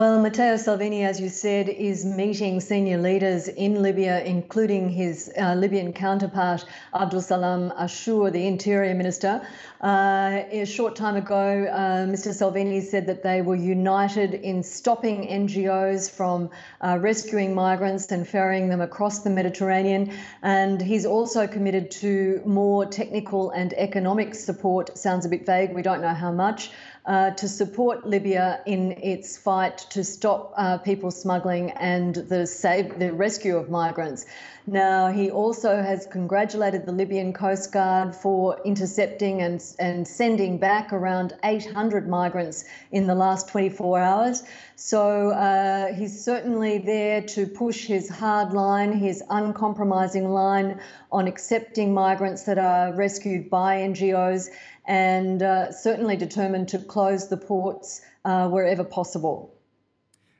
Well, Matteo Salvini, as you said, is meeting senior leaders in Libya, including his Libyan counterpart, Abdul Salam Ashur, the Interior Minister. A short time ago, Mr. Salvini said that they were united in stopping NGOs from rescuing migrants and ferrying them across the Mediterranean. And he's also committed to more technical and economic support. Sounds a bit vague, we don't know how much. To support Libya in its fight to stop people smuggling and the rescue of migrants. Now, he also has congratulated the Libyan Coast Guard for intercepting and sending back around 800 migrants in the last 24 hours. So he's certainly there to push his hard line, his uncompromising line on accepting migrants that are rescued by NGOs, and certainly determined to close the ports wherever possible.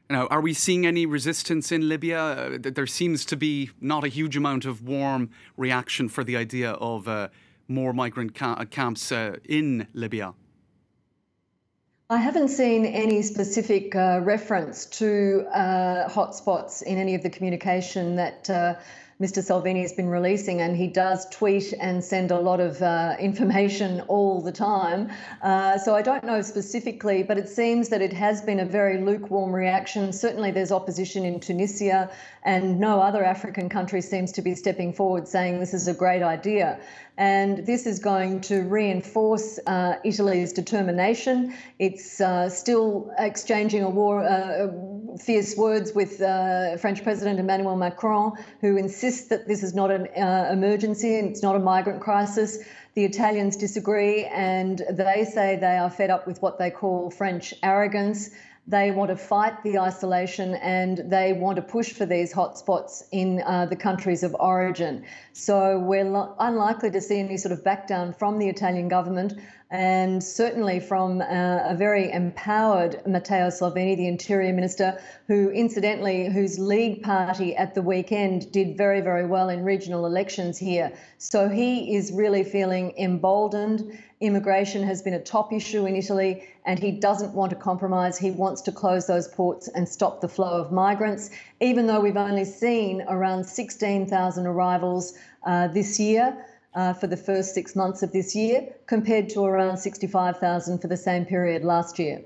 Now, are we seeing any resistance in Libya? There seems to be not a huge amount of warm reaction for the idea of more migrant camps in Libya. I haven't seen any specific reference to hotspots in any of the communication that Mr. Salvini has been releasing, and he does tweet and send a lot of information all the time. So I don't know specifically, but it seems that it has been a very lukewarm reaction. Certainly there's opposition in Tunisia, and no other African country seems to be stepping forward saying this is a great idea. And this is going to reinforce Italy's determination. It's still exchanging fierce words with French President Emmanuel Macron, who insists that this is not an emergency and it's not a migrant crisis. The Italians disagree, and they say they are fed up with what they call French arrogance. They want to fight the isolation, and they want to push for these hotspots in the countries of origin. So we're unlikely to see any sort of back down from the Italian government, and certainly from a very empowered Matteo Salvini, the Interior Minister, who incidentally, whose League party at the weekend did very, very well in regional elections here. So he is really feeling emboldened. Immigration has been a top issue in Italy, and he doesn't want to compromise. He wants to close those ports and stop the flow of migrants, even though we've only seen around 16,000 arrivals this year for the first 6 months of this year, compared to around 65,000 for the same period last year.